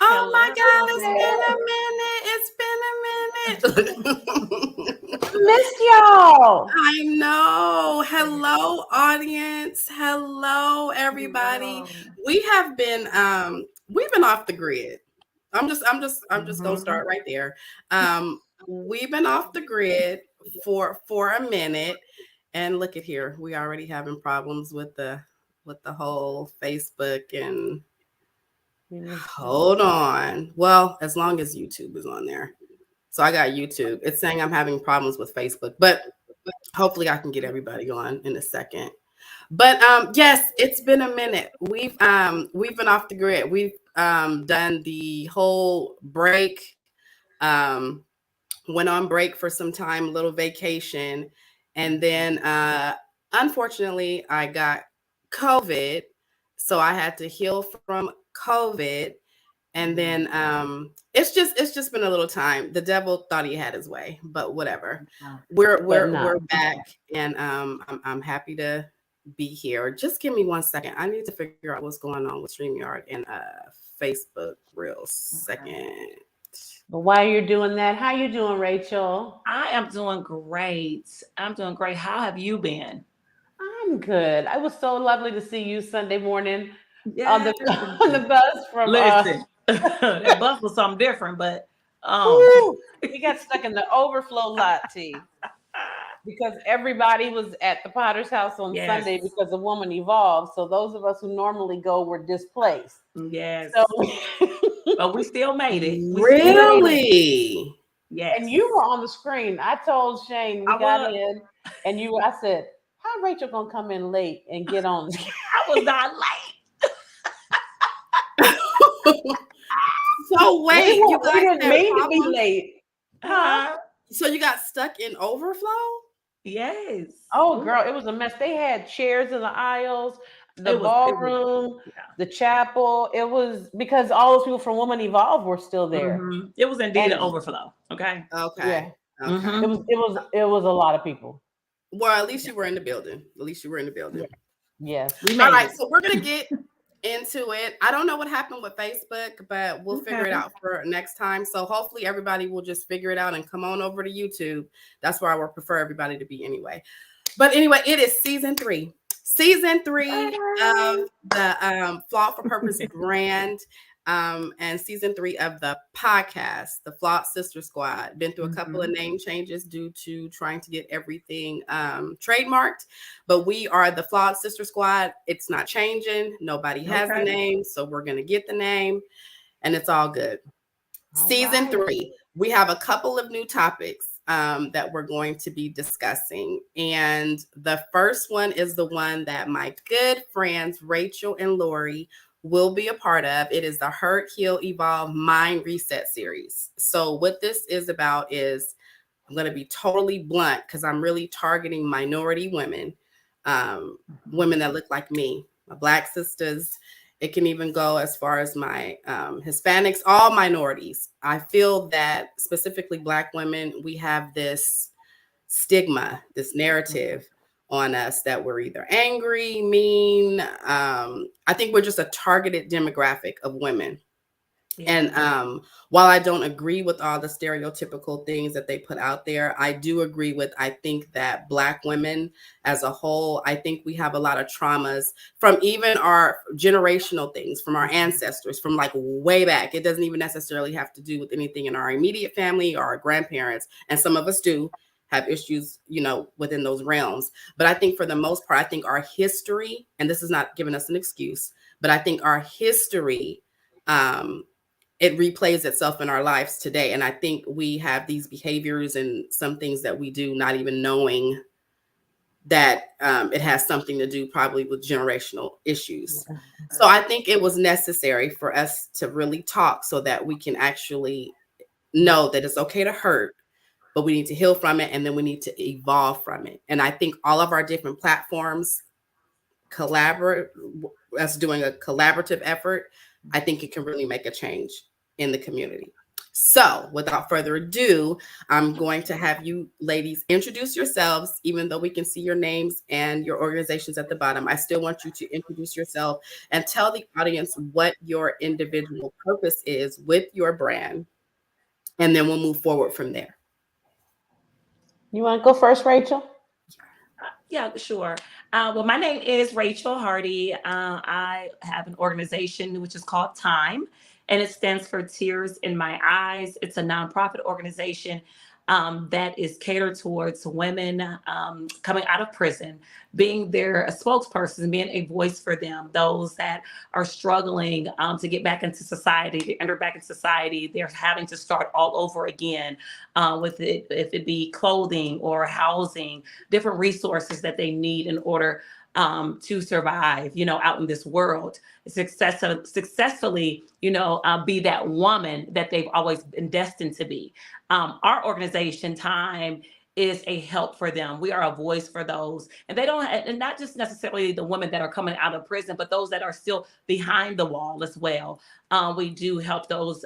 Oh my God, it's been a minute. Missed y'all. I know. Hello, audience. Hello, everybody. We have been we've been off the grid. I'm just gonna start right there. We've been off the grid for a minute, and look at here. We already having problems with the whole Facebook and hold on. Well, as long as YouTube is on there. So I got YouTube. It's saying I'm having problems with Facebook, but hopefully I can get everybody on in a second. But yes, it's been a minute. We've been off the grid. We've done the whole break. Went on break for some time, little vacation, and then unfortunately I got COVID, so I had to heal from COVID. And then it's just been a little time. The devil thought he had his way, but whatever. We're back, and I'm happy to be here. Just give me 1 second. I need to figure out what's going on with StreamYard and Facebook real second. But while you're doing that, how you doing, Rachel? I am doing great. I'm doing great. How have you been? I'm good. It was so lovely to see you Sunday morning on the bus from. Listen, the bus was something different, but we got stuck in the overflow lot, T. Because everybody was at the Potter's house on Sunday because the woman evolved. So those of us who normally go were displaced. Yes. So, but we still made it. Really? Yes. And you were on the screen. I told Shane we got in, and I said, "How Rachel gonna come in late and get on?" I was not late. So wait, you guys didn't mean to be late. So you got stuck in overflow? Yes. Oh, girl, it was a mess. They had chairs in the aisles, the ballroom, the chapel. It was because all those people from Woman Evolve were still there. Mm-hmm. It was indeed an overflow. Okay. Okay. Yeah. Okay. It was a lot of people. Well, at least you were in the building. Yes. All right, so we're gonna get into it. I don't know what happened with Facebook, but we'll figure it out for next time. So hopefully everybody will just figure it out and come on over to YouTube. That's where I would prefer everybody to be anyway. But anyway, it is season 3. Season 3 of the Flawed for Purpose brand. And season 3 of the podcast, the Flawed Sister Squad. Been through a couple of name changes due to trying to get everything trademarked, but we are the Flawed Sister Squad. It's not changing. Nobody has the name, so we're going to get the name, and it's all good. Season 3, we have a couple of new topics that we're going to be discussing, and the first one is the one that my good friends Rachel and Lori will be a part of. It is the Hurt, Heal, Evolve Mind Reset series. So what this is about is, I'm going to be totally blunt because I'm really targeting minority women, women that look like me, my Black sisters. It can even go as far as my Hispanics, all minorities. I feel that specifically Black women, we have this stigma, this narrative on us that we're either angry, mean. I think we're just a targeted demographic of women. And while I don't agree with all the stereotypical things that they put out there, I do agree with, I think that Black women as a whole, I think we have a lot of traumas from even our generational things, from our ancestors, from like way back. It doesn't even necessarily have to do with anything in our immediate family or our grandparents. And some of us do have issues, within those realms. But I think for the most part, I think our history, and this is not giving us an excuse, but I think our history, it replays itself in our lives today. And I think we have these behaviors and some things that we do not even knowing that it has something to do probably with generational issues. So I think it was necessary for us to really talk so that we can actually know that it's okay to hurt, but we need to heal from it, and then we need to evolve from it. And I think all of our different platforms collaborate, us doing a collaborative effort, I think it can really make a change in the community. So without further ado, I'm going to have you ladies introduce yourselves. Even though we can see your names and your organizations at the bottom, I still want you to introduce yourself and tell the audience what your individual purpose is with your brand. And then we'll move forward from there. You want to go first, Rachel? Yeah, sure. Well, my name is Rachel Hardy. I have an organization which is called Time, and it stands for Tears in My Eyes. It's a nonprofit organization that is catered towards women coming out of prison, being their a spokesperson, being a voice for them, those that are struggling to get back into society, to enter back into society. They're having to start all over again with it, if it be clothing or housing, different resources that they need in order to survive, out in this world, successfully, be that woman that they've always been destined to be. Our organization, Time, is a help for them. We are a voice for those, and they don't, and not just necessarily the women that are coming out of prison, but those that are still behind the wall as well. We do help those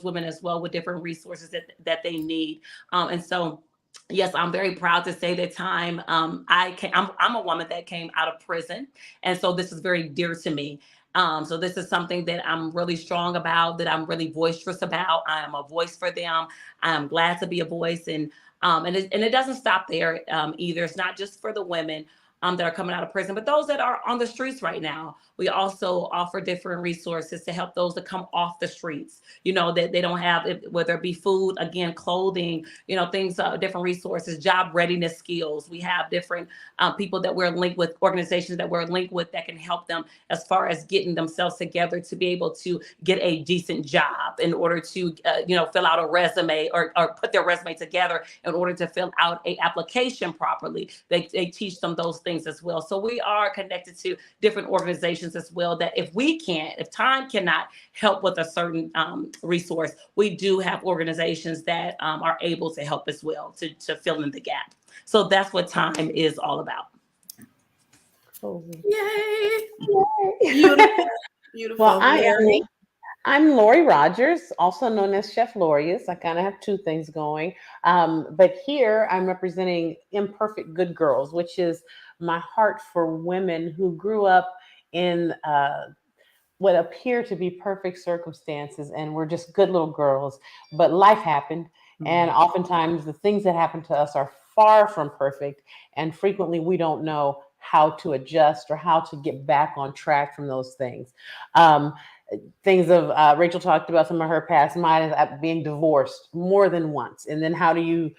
women as well with different resources that they need, and so. Yes, I'm very proud to say that Time. I'm a woman that came out of prison, and so this is very dear to me. So this is something that I'm really strong about, that I'm really boisterous about. I am a voice for them. I'm glad to be a voice, and it doesn't stop there either. It's not just for the women that are coming out of prison, but those that are on the streets right now. We also offer different resources to help those that come off the streets, that they don't have, whether it be food, again, clothing, things, different resources, job readiness skills. We have different people that we're linked with, organizations that we're linked with that can help them as far as getting themselves together to be able to get a decent job in order to, fill out a resume or put their resume together in order to fill out a application properly. They teach them those things as well. So we are connected to different organizations as well, that if Time cannot help with a certain resource, we do have organizations that are able to help as well to fill in the gap. So that's what Time is all about. Oh. Yay! Beautiful. Beautiful. Well, I'm Lori Rogers, also known as Chef Lorius. I kind of have two things going. But here I'm representing Imperfect Good Girls, which is my heart for women who grew up in what appear to be perfect circumstances, and we're just good little girls. But life happened, and oftentimes the things that happen to us are far from perfect, and frequently we don't know how to adjust or how to get back on track from those things. Things of Rachel talked about some of her past. Mine is being divorced more than once, and then how do you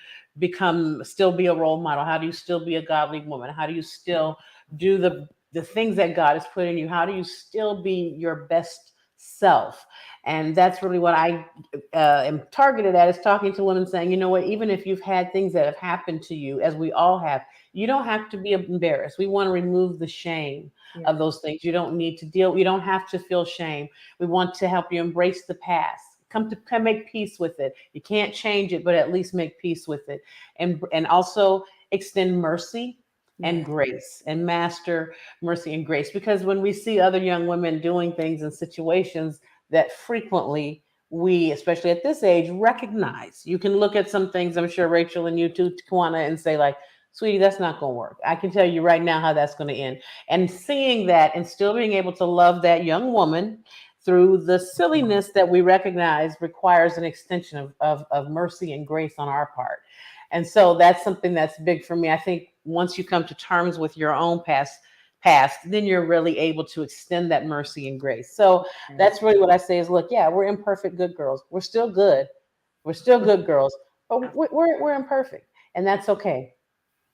still be a role model? How do you still be a godly woman? How do you still do the things that God has put in you? How do you still be your best self? And that's really what I am targeted at, is talking to women saying, you know what, even if you've had things that have happened to you, as we all have, you don't have to be embarrassed. We want to remove the shame of those things. You don't need to you don't have to feel shame. We want to help you embrace the past. Come make peace with it. You can't change it, but at least make peace with it. And also extend mercy and grace, and master mercy and grace. Because when we see other young women doing things in situations that frequently we, especially at this age, recognize. You can look at some things, I'm sure Rachel and you too, Tawana, and say like, sweetie, that's not going to work. I can tell you right now how that's going to end. And seeing that and still being able to love that young woman through the silliness that we recognize requires an extension of mercy and grace on our part. And so that's something that's big for me. I think once you come to terms with your own past, then you're really able to extend that mercy and grace. So that's really what I say is, look, we're imperfect good girls. We're still good. We're still good girls, but we're imperfect, and that's okay.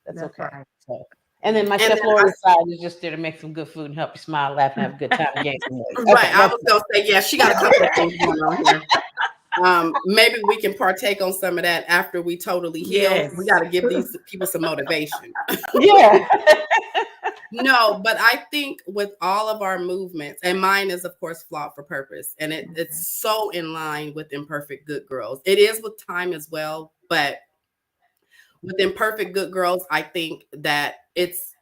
That's okay. Right. So, and then my Chef Lori side is just there to make some good food and help you smile, laugh, and have a good time and gain some weight. Okay, right. I was going to say, she got a couple of things going on here. Maybe we can partake on some of that after we totally heal. We got to give these people some motivation. No, but I think with all of our movements, and mine is of course Flawed for Purpose, and it's so in line with Imperfect Good Girls. It is with Time as well, but with Imperfect Good Girls, I think that it's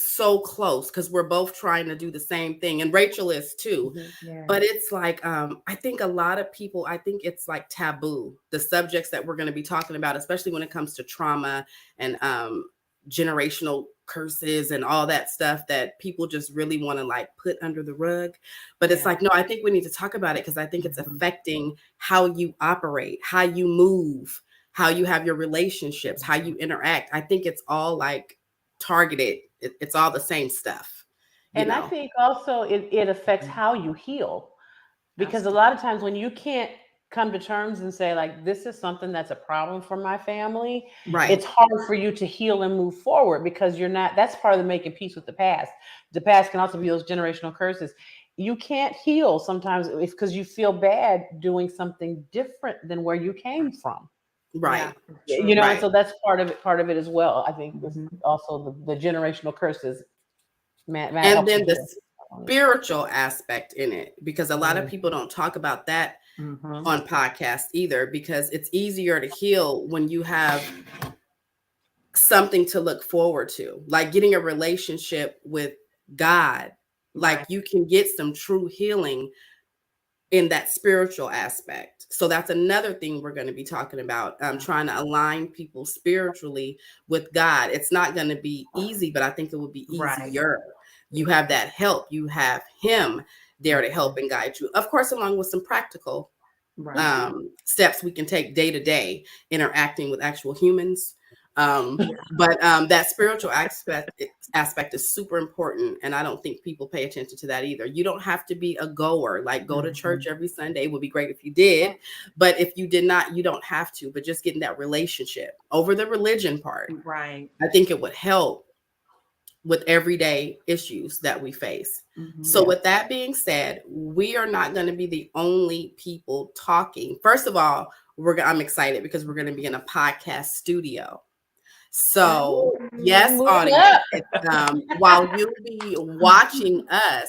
so close because we're both trying to do the same thing, and Rachel is too. But it's like I think a lot of people, I think it's like taboo, the subjects that we're going to be talking about, especially when it comes to trauma and generational curses and all that stuff that people just really want to like put under the rug. But it's like, no, I think we need to talk about it because I think it's affecting how you operate, how you move, how you have your relationships, how you interact. I think it's all like targeted. It's all the same stuff. And I think also it affects how you heal, because a lot of times when you can't come to terms and say like, this is something that's a problem for my family, right, it's hard for you to heal and move forward because you're not, that's part of the making peace with the past. The past can also be those generational curses. You can't heal sometimes because you feel bad doing something different than where you came from. right. You know, right. and so that's part of it as well. I think also the generational curses. And then the spiritual aspect in it, because a lot of people don't talk about that on podcasts either, because it's easier to heal when you have something to look forward to, like getting a relationship with God. Like you can get some true healing in that spiritual aspect. So that's another thing we're going to be talking about, trying to align people spiritually with God. It's not going to be easy, but I think it will be easier. You have that help. You have him there to help and guide you. Of course, along with some practical steps we can take day to day, interacting with actual humans. But that spiritual aspect is super important, and I don't think people pay attention to that either. You don't have to be a goer, like go to church every Sunday. It would be great if you did, but if you did not, you don't have to. But just getting that relationship over the religion part, I think it would help with everyday issues that we face. So with that being said, we are not going to be the only people talking. First of all, I'm excited because we're going to be in a podcast studio. So yes, audience, while you'll be watching us,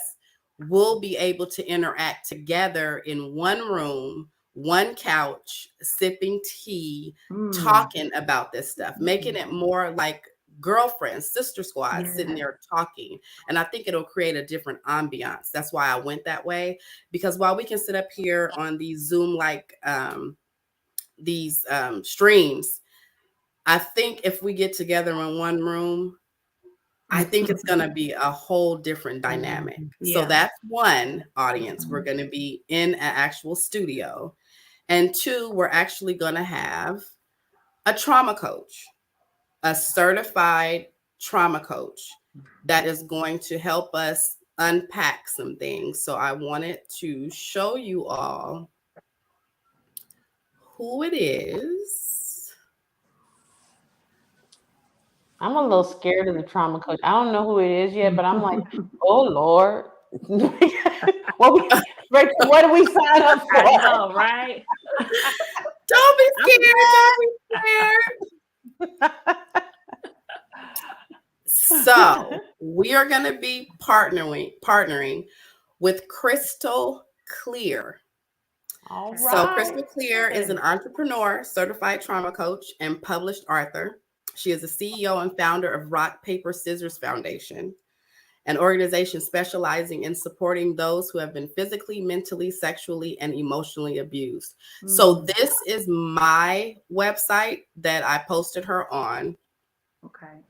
we'll be able to interact together in one room, one couch, sipping tea, talking about this stuff, making it more like girlfriends, sister squads sitting there talking. And I think it'll create a different ambiance. That's why I went that way, because while we can sit up here on these Zoom like these streams, I think if we get together in one room, I think it's going to be a whole different dynamic. So that's one, audience. We're going to be in an actual studio. And two, we're actually going to have a trauma coach, a certified trauma coach that is going to help us unpack some things. So I wanted to show you all who it is. I'm a little scared of the trauma coach. I don't know who it is yet, but I'm like, oh Lord. What do we sign up for? I know, right? Don't be scared. Don't be scared. So we are going to be partnering with Crystal Clear. All right. So Crystal Clear is an entrepreneur, certified trauma coach, and published author. She is the CEO and founder of Rock, Paper, Scissors Foundation, an organization specializing in supporting those who have been physically, mentally, sexually, and emotionally abused. So this is my website that I posted her on. Okay.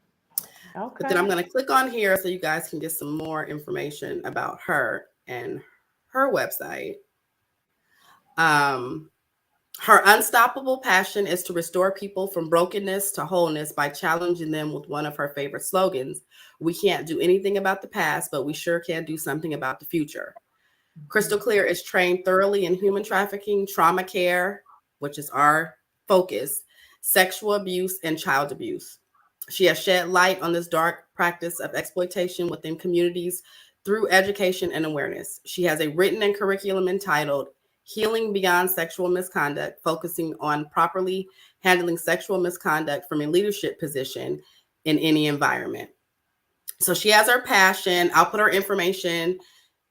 But then I'm going to click on here so you guys can get some more information about her and her website. Her unstoppable passion is to restore people from brokenness to wholeness by challenging them with one of her favorite slogans: we can't do anything about the past, but we sure can do something about the future. Crystal Clear is trained thoroughly in human trafficking, trauma care, which is our focus, sexual abuse, and child abuse. She has shed light on this dark practice of exploitation within communities through education and awareness. She has a written and curriculum entitled Healing Beyond Sexual Misconduct, focusing on properly handling sexual misconduct from a leadership position in any environment. So she has her passion. I'll put her information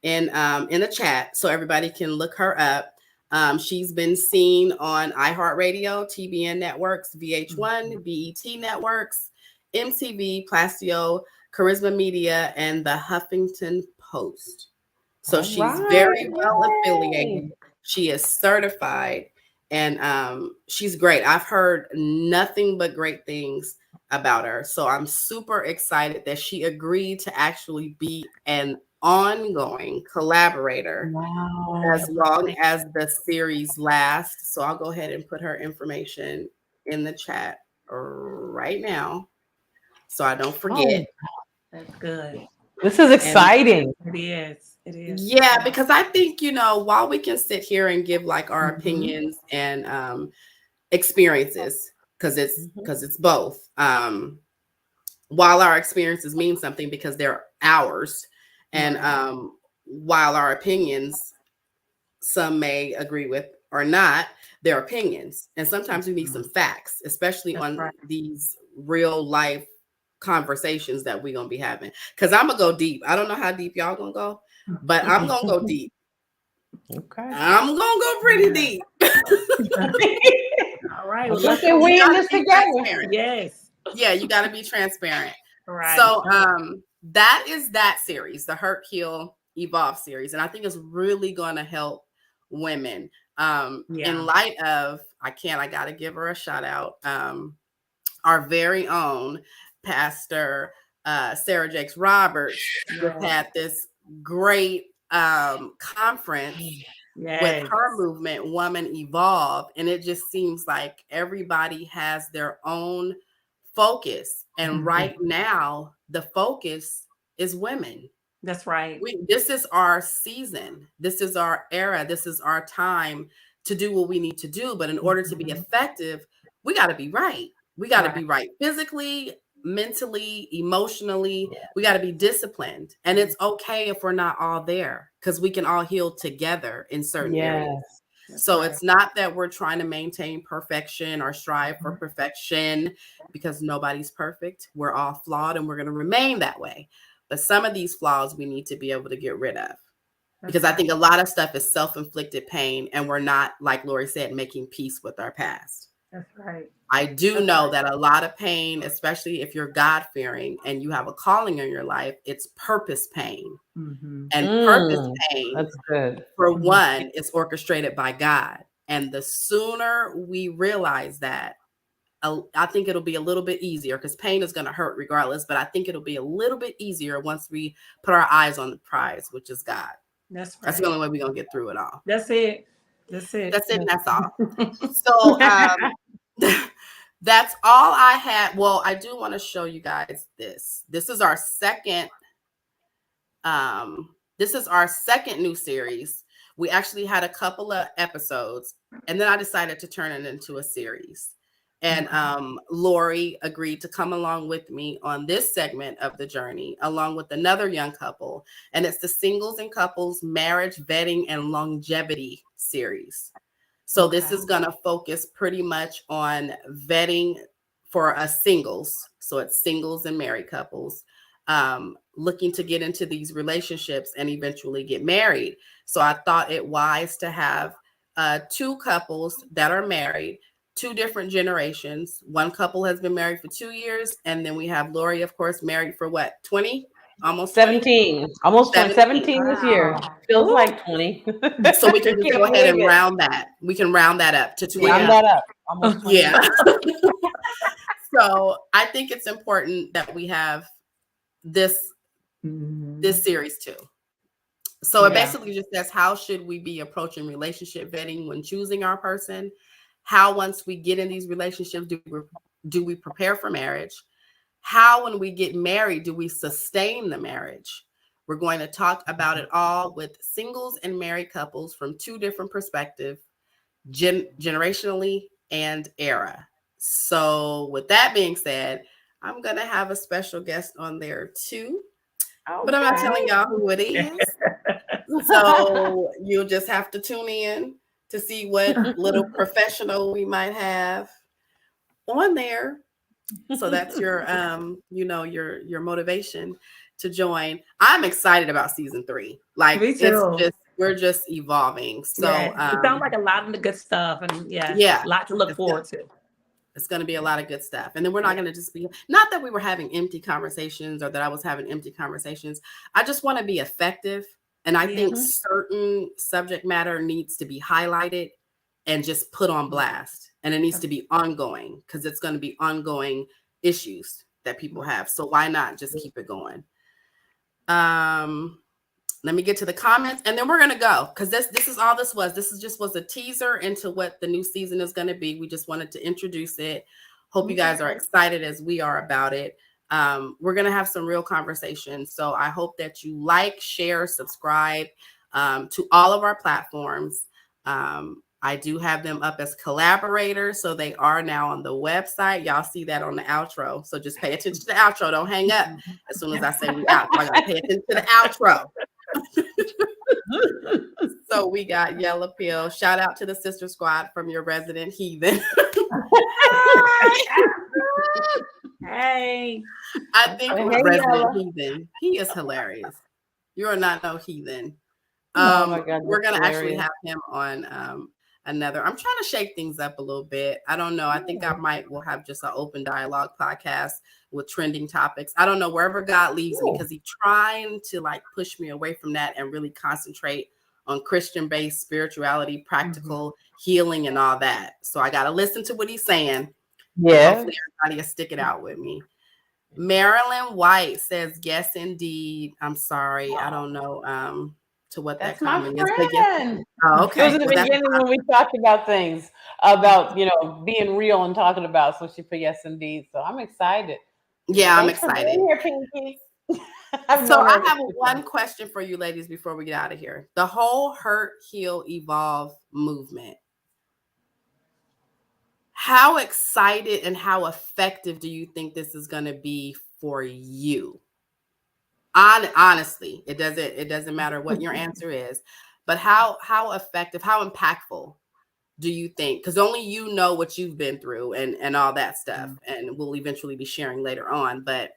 in the chat so everybody can look her up. She's been seen on iHeartRadio, TBN networks, VH1, BET networks, MTV, Plastio, Charisma Media, and the Huffington Post. So she's very well affiliated. She is certified, and she's great. I've heard nothing but great things about her. So I'm super excited that she agreed to actually be an ongoing collaborator as long as the series lasts. So I'll go ahead and put her information in the chat right now so I don't forget. That's good. This is exciting. It is. It is. Yeah, because I think, while we can sit here and give like our opinions and experiences, because it's both. While our experiences mean something because they're ours, and while our opinions some may agree with or not, their opinions. And sometimes we need some facts, especially on these real life conversations that we're going to be having. Because I'm going to go deep. I don't know how deep y'all going to go, but I'm going to go deep. Okay. I'm going to go pretty deep. All right. Well, we in this together. Yes. Yeah, you got to be transparent. Right. So that is that series, the Hurt, Heal, Evolve series. And I think it's really going to help women in light of, I got to give her a shout out. Our very own Pastor Sarah Jakes Roberts just had this great conference with her movement, Woman Evolve. And it just seems like everybody has their own focus. And right now, the focus is women. That's right. This is our season. This is our era. This is our time to do what we need to do. But in order to be effective, we got to be right. We got to be right physically, mentally, emotionally. We got to be disciplined. And it's okay if we're not all there, because we can all heal together in certain areas. So it's not that we're trying to maintain perfection or strive for perfection, because nobody's perfect. We're all flawed and we're going to remain that way. But some of these flaws we need to be able to get rid of, because I think a lot of stuff is self-inflicted pain, and we're not, like Lori said, making peace with our past. That's right. I do know that a lot of pain, especially if you're God-fearing and you have a calling in your life, it's purpose pain. And purpose pain, that's good. For one, is orchestrated by God. And the sooner we realize that, I think it'll be a little bit easier, because pain is going to hurt regardless. But I think it'll be a little bit easier once we put our eyes on the prize, which is God. That's right. That's the only way we're going to get through it all. That's it. That's it. That's it. And that's all. So that's all I had. Well, I do want to show you guys this. This is our second. This is our second new series. We actually had a couple of episodes, and then I decided to turn it into a series. And Lori agreed to come along with me on this segment of the journey, along with another young couple. And it's the Singles and Couples Marriage, Vetting, and Longevity series. So this is going to focus pretty much on vetting for us singles. So it's singles and married couples looking to get into these relationships and eventually get married. So I thought it wise to have two couples that are married, two different generations. One couple has been married for 2 years. And then we have Lori, of course, married for what, 20? Almost 17. 20? Almost 17 this year. Feels like 20. So we can just go ahead and round that. We can round that up to 20. Round that up. Almost 20. Yeah. So I think it's important that we have this series too. So it basically just says, how should we be approaching relationship vetting when choosing our person? How, once we get in these relationships, do we prepare for marriage? How, when we get married, do we sustain the marriage? We're going to talk about it all with singles and married couples from two different perspectives, generationally and era. So with that being said, I'm going to have a special guest on there too. But I'm not telling y'all who it is. So you'll just have to tune in to see what little professional we might have on there. So that's your your motivation to join. I'm excited about season 3. Like Me too. we're just evolving. So Yeah, it sounds like a lot of the good stuff, and yeah, yeah, a lot to look it's good. forward to. It's going to be a lot of good stuff. And then we're not going to just be, not that we were having empty conversations or that I was having empty conversations. I just want to be effective. And I think certain subject matter needs to be highlighted and just put on blast. And it needs to be ongoing because it's going to be ongoing issues that people have. So why not just keep it going? Let me get to the comments and then we're going to go because this is all this was. This just was a teaser into what the new season is going to be. We just wanted to introduce it. Hope you guys are excited as we are about it. We're going to have some real conversations. So I hope that you like, share, subscribe to all of our platforms. I do have them up as collaborators. So they are now on the website. Y'all see that on the outro. So just pay attention to the outro. Don't hang up as soon as I say we out. I got to pay attention to the outro. So we got Yellow Pill. Shout out to the Sister Squad from your resident heathen. Hey, I think Hey, resident Yellow. heathen. He is hilarious. You are not no heathen. Oh my God, We're gonna that's actually hilarious. have him on another. I'm trying to shake things up a little bit. I don't know. I think we'll have just an open dialogue podcast with trending topics. I don't know, wherever God leads me, because he's trying to like push me away from that and really concentrate on Christian-based spirituality, practical healing, and all that. So I gotta listen to what he's saying. Yeah. Hopefully everybody will stick it out with me. Marilyn White says, yes, indeed. I'm sorry. I don't know to what That's that my comment is. But friend. oh, It okay. was in the beginning when we talked about things about, being real and talking about. So she put yes, indeed. So I'm excited. Yeah, I'm Thanks for excited. being here, Pinky. So I have one question for you ladies before we get out of here. The whole Hurt, Heal, Evolve movement. How excited and how effective do you think this is going to be for you? Honestly, it doesn't matter what your answer is, but how effective, how impactful do you think? Because only you know what you've been through and all that stuff, and we'll eventually be sharing later on. But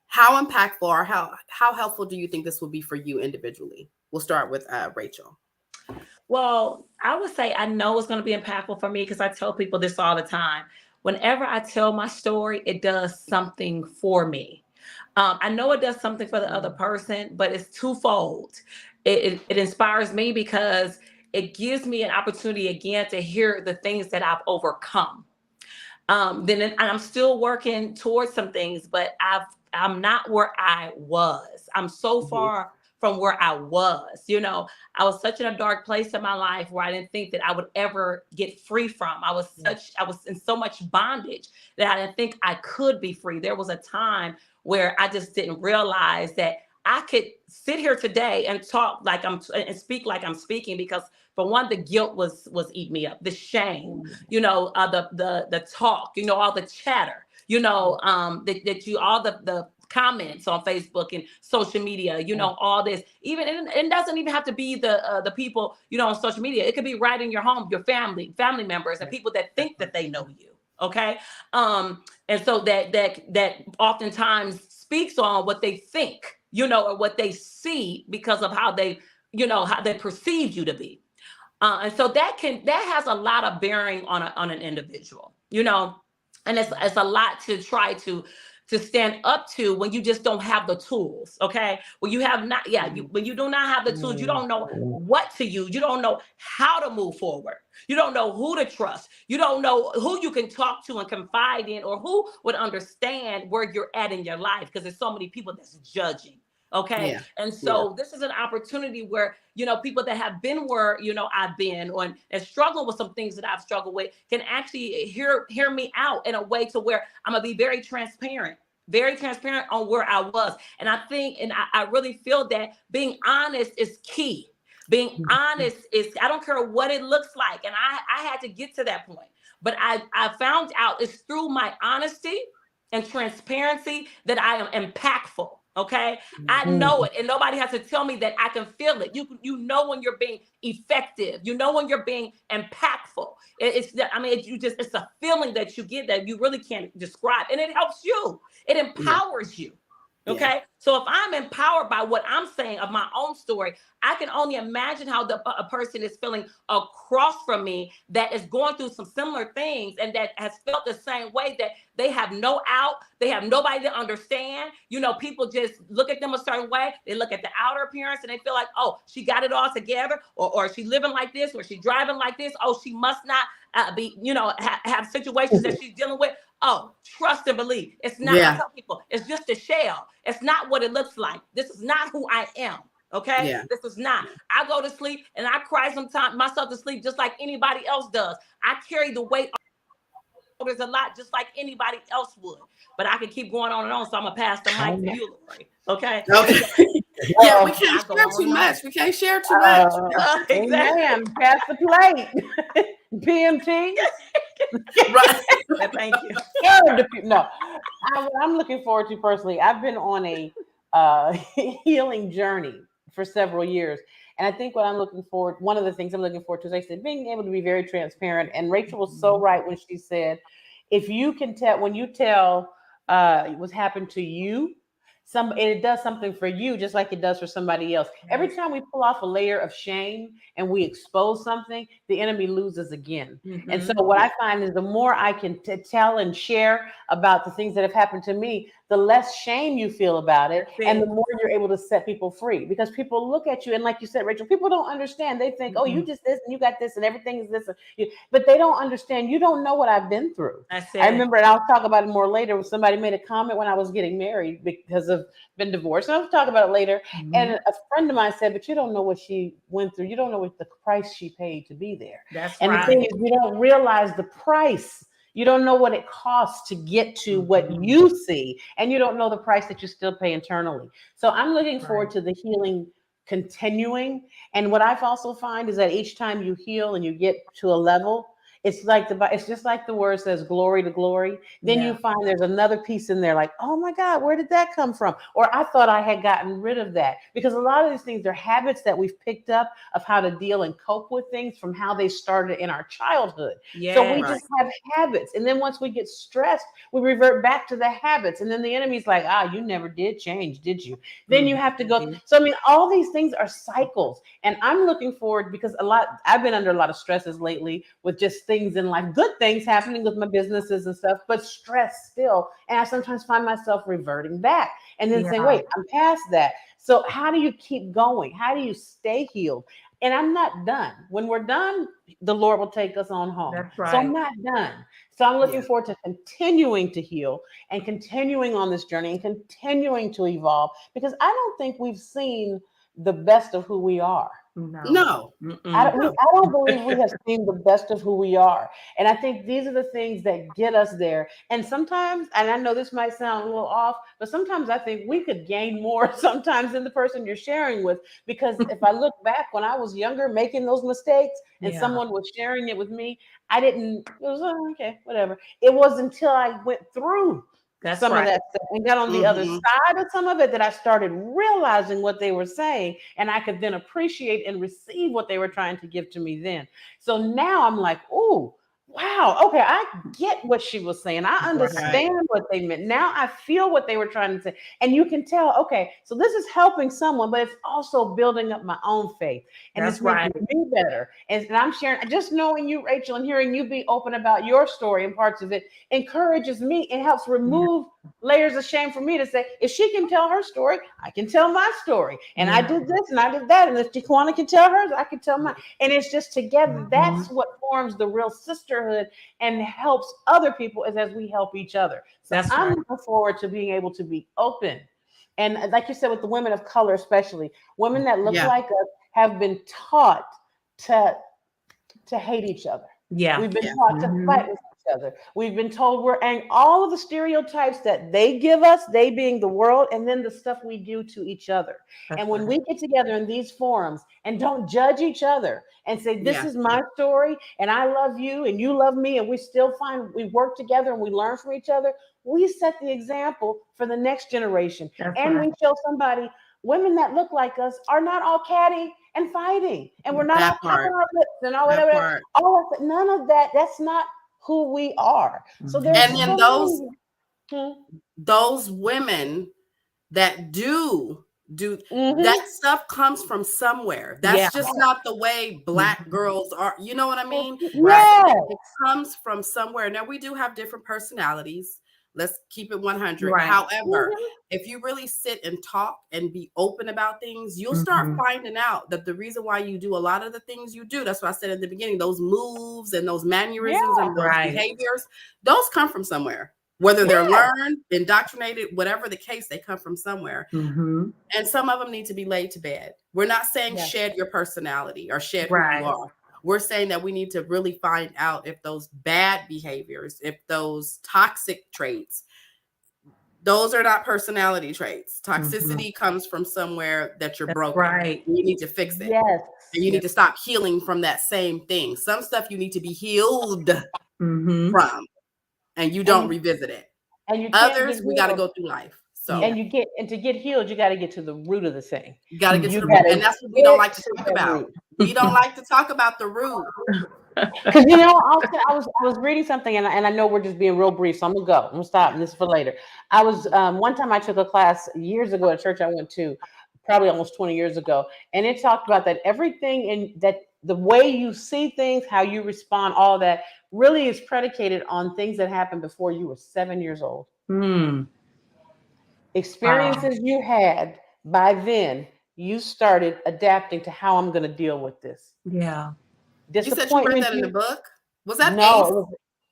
how impactful or how helpful do you think this will be for you individually? We'll start with Rachel. Well, I would say I know it's going to be impactful for me because I tell people this all the time. Whenever I tell my story, it does something for me. I know it does something for the other person, but it's twofold. It inspires me because it gives me an opportunity again to hear the things that I've overcome. Then I'm still working towards some things, but I'm not where I was. I'm so far from where I was. I was such in a dark place in my life where I didn't think that I would ever get free from. I was in so much bondage that I didn't think I could be free. There was a time where I just didn't realize that I could sit here today and talk like and speak like I'm speaking because for one, the guilt was eating me up, the shame, the talk, all the chatter, that you all the comments on Facebook and social media, all this. Even it doesn't even have to be the people on social media. It could be right in your home, your family members, and people that think that they know you. Okay, and so that oftentimes speaks on what they think, or what they see because of how they perceive you to be. And so that has a lot of bearing on an individual, and it's a lot to try to stand up to when you just don't have the tools. Okay. When you have not, when you do not have the tools, you don't know what to use. You don't know how to move forward. You don't know who to trust. You don't know who you can talk to and confide in, or who would understand where you're at in your life, because there's so many people that's judging. Okay. Yeah. And so this is an opportunity where, people that have been where, I've been and struggle with some things that I've struggled with can actually hear me out in a way to where I'm going to be very transparent on where I was. And I think, and I really feel that being honest is key. Being honest is, I don't care what it looks like. And I had to get to that point, but I found out it's through my honesty and transparency that I am impactful. Okay, I know it, and nobody has to tell me that. I can feel it. You know when you're being effective. You know when you're being impactful. It's a feeling that you get that you really can't describe, and it helps you. It empowers you. Okay, so if I'm empowered by what I'm saying of my own story, I can only imagine how a person is feeling across from me that is going through some similar things and that has felt the same way, that they have no out, they have nobody to understand. People just look at them a certain way. They look at the outer appearance and they feel like, oh, she got it all together, or she living like this, or she driving like this. Oh, she must not have situations that she's dealing with. Oh, trust and believe. It's not. I tell people, it's just a shell. It's not what it looks like. This is not who I am. Okay, this is not. I go to sleep and I cry sometimes myself to sleep just like anybody else does. I carry the weight. There's a lot just like anybody else would, but I can keep going on and on. So I'm gonna pass the mic to you, Lori. Okay. Yeah, we can't share too much. We can't share too much. Exactly. Amen. Pass the plate. PMT. Right. Thank you. No, I'm looking forward to personally. I've been on a healing journey for several years. And I think what I'm looking forward, one of the things I'm looking forward to, as I said, being able to be very transparent. And Rachel was so right when she said, if you can tell, when you tell what's happened to you, it does something for you just like it does for somebody else. Every time we pull off a layer of shame and we expose something, the enemy loses again. And so what I find is the more I can tell and share about the things that have happened to me, the less shame you feel about it, and the more you're able to set people free. Because people look at you, and like you said, Rachel, people don't understand. They think, oh, you just this and you got this and everything is this. But they don't understand. You don't know what I've been through. I remember, and I'll talk about it more later, when somebody made a comment when I was getting married because of been divorced. And I'll talk about it later. And a friend of mine said, but you don't know what she went through. You don't know what the price she paid to be there. And the thing is, you don't realize the price. You don't know what it costs to get to what you see, and you don't know the price that you still pay internally. So I'm looking forward to the healing continuing. And what I've also find is that each time you heal and you get to a level, it's just like the word says, glory to glory. Then you find there's another piece in there like, oh my God, where did that come from? Or I thought I had gotten rid of that, because a lot of these things are habits that we've picked up of how to deal and cope with things from how they started in our childhood. So we just have habits. And then once we get stressed, we revert back to the habits. And then the enemy's like, you never did change, did you? Then you have to go. So, I mean, all these things are cycles. And I'm looking forward, because I've been under a lot of stresses lately with just things in life, good things happening with my businesses and stuff, but stress still. And I sometimes find myself reverting back and then saying, wait, I'm past that. So how do you keep going? How do you stay healed? And I'm not done. When we're done, the Lord will take us on home. That's right. So I'm not done. So I'm looking forward to continuing to heal and continuing on this journey and continuing to evolve, because I don't think we've seen the best of who we are. No. I don't believe we have seen the best of who we are. And I think these are the things that get us there. And sometimes, and I know this might sound a little off, but sometimes I think we could gain more sometimes than the person you're sharing with. Because if I look back when I was younger, making those mistakes, and someone was sharing it with me, it was okay, whatever. It was until I went through some of that stuff and got on the other side of some of it that I started realizing what they were saying, and I could then appreciate and receive what they were trying to give to me then. So now I'm like, oh, wow, okay, I get what she was saying. I understand what they meant. Now I feel what they were trying to say. And you can tell, okay, so this is helping someone, but it's also building up my own faith. And it's making me better. And I'm sharing, just knowing you, Rachel, and hearing you be open about your story and parts of it encourages me. It helps remove layers of shame for me to say, if she can tell her story, I can tell my story. And I did this and I did that. And if Jaquana can tell hers, I can tell mine. And it's just together. That's what forms the real sisterhood and helps other people as we help each other. So I'm looking forward to being able to be open. And like you said, with the women of color, especially women that look like us, have been taught to hate each other. We've been taught to fight. each other. We've been told we're and all of the stereotypes that they give us, they being the world, and then the stuff we do to each other. That's And when right. we get together in these forums and don't judge each other and say, this Yeah. is my story, and I love you, and you love me, and we still find we work together and we learn from each other, we set the example for the next generation. That's And right. we show somebody women that look like us are not all catty and fighting, and we're not all That puffing part. our lips and all That whatever. part. All of that, none of that. That's not who we are. So there's And then so many. those women that do Mhm. that stuff comes from somewhere. That's Yeah. just not the way Black girls are. You know what I mean? Right. Yes. It comes from somewhere. Now we do have different personalities. Let's keep it 100. Right. However, Mhm. if you really sit and talk and be open about things, you'll start finding out that the reason why you do a lot of the things you do, that's what I said at the beginning, those moves and those mannerisms and those Right. behaviors, those come from somewhere. Whether they're Yes. learned, indoctrinated, whatever the case, they come from somewhere. Mm-hmm. And some of them need to be laid to bed. We're not saying Yes. shed your personality or shed who Right. you are. We're saying that we need to really find out if those bad behaviors, if those toxic traits, those are not personality traits. Toxicity comes from somewhere that you're That's broken. right. You need to fix it. Yes. And you need to stop healing from that same thing. Some stuff you need to be healed Mm-hmm. from, and you don't revisit it. And you can't Others, get we got to healed. go through life. So And to get healed, you got to get to the root of the thing. you got to get to You the root. gotta And that's what we don't like to get talk the about. root. We don't like to talk about the root. Because I was reading something, and I know we're just being real brief, so I'm gonna go. I'm gonna stop, and this is for later. I was one time I took a class years ago at a church I went to, probably almost 20 years ago, and it talked about that everything in that the way you see things, how you respond, all that really is predicated on things that happened before you were 7 years old. Mm. Experiences you had by then, you started adapting to how I'm gonna deal with this. Yeah. You said you read Disappointment. that in the book? Was that No,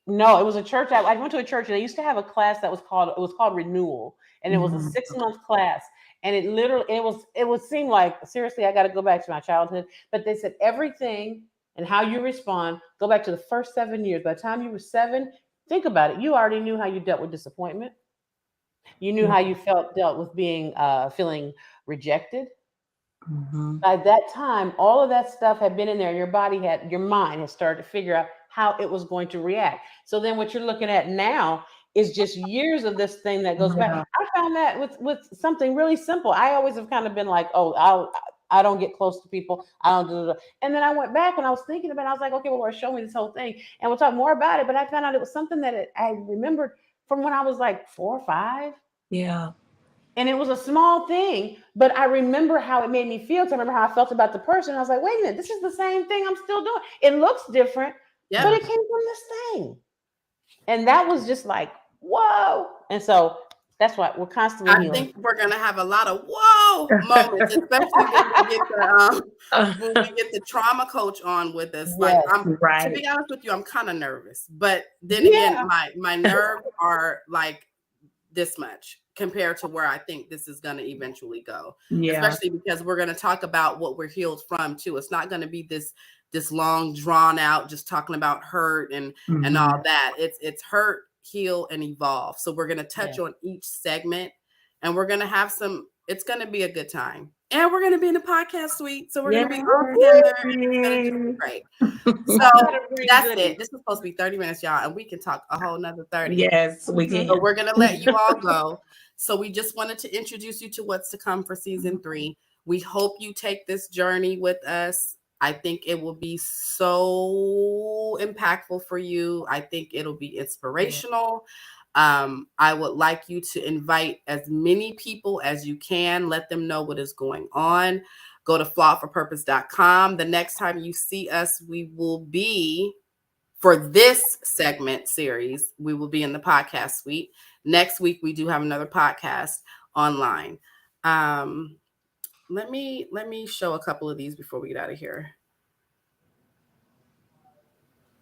Ace? it was a church. I went to a church and they used to have a class that was called Renewal, and it was a 6-month class. And it literally it would seem like seriously I got to go back to my childhood. But they said everything and how you respond go back to the first 7 years. By the time you were 7, think about it. You already knew how you dealt with disappointment. You knew how you dealt with being feeling rejected. Mm-hmm. By that time, all of that stuff had been in there, and your mind had started to figure out how it was going to react. So then what you're looking at now is just years of this thing that goes back. Yeah. I found that with something really simple. I always have kind of been like, oh, I don't get close to people. I don't do it. And then I went back and I was thinking about it. I was like, okay, well, Lord, show me this whole thing. And we'll talk more about it. But I found out it was something that I remembered from when I was like 4 or 5. Yeah. And it was a small thing, but I remember how it made me feel. I remember how I felt about the person. I was like, wait a minute, this is the same thing I'm still doing. It looks different, but it came from this thing. And that was just like, whoa. And so that's why we're constantly I healing. think we're gonna have a lot of whoa moments, especially when we get the trauma coach on with us. Like, to be honest with you, I'm kind of nervous, but then again, my nerves are like this much compared to where I think this is going to eventually go. Especially because we're going to talk about what we're healed from too. It's not going to be this long drawn out just talking about hurt and all that. It's hurt, heal, and evolve. So we're going to touch on each segment, and we're going to have it's going to be a good time. And we're going to be in the podcast suite. So we're going to be all together. It's going to be great. So that's it. This is supposed to be 30 minutes, y'all, and we can talk a whole nother 30. Yes, we can. So we're going to let you all go. So we just wanted to introduce you to what's to come for season 3. We hope you take this journey with us. I think it will be so impactful for you. I think it'll be inspirational. I would like you to invite as many people as you can. Let them know what is going on. Go to flawedforpurpose.com. The next time you see us, we will be, for this segment series, we will be in the podcast suite. Next week, we do have another podcast online. Let me show a couple of these before we get out of here.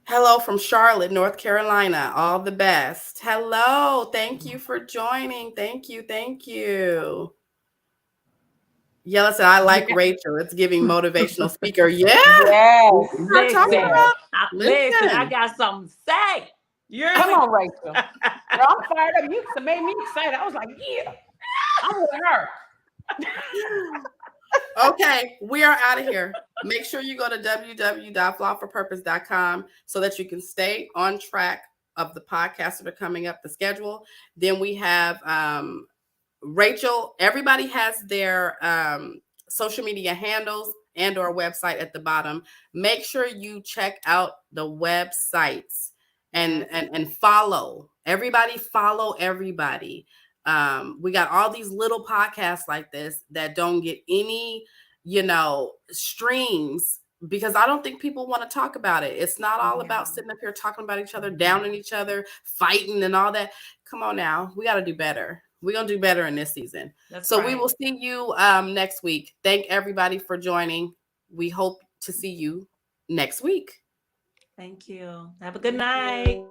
Hello from Charlotte, North Carolina. All the best. Hello. Thank you for joining. Thank you. Yella said, I like Rachel. It's giving motivational speaker. Yeah. Yes. Listen, I got something to say. Come on, Rachel. Girl, I'm fired up. You made me excited. I was like, yeah, I'm with her. Okay, we are out of here. Make sure you go to www.flawedforpurpose.com so that you can stay on track of the podcasts that are coming up, the schedule. Then we have Rachel. Everybody has their social media handles and or website at the bottom. Make sure you check out the websites and follow. Everybody follow everybody. We got all these little podcasts like this that don't get any, streams because I don't think people want to talk about it. It's not all about sitting up here talking about each other, downing each other, fighting and all that. Come on now. We got to do better. We're going to do better in this season. We will see you next week. Thank everybody for joining. We hope to see you next week. Thank you. Have a good night.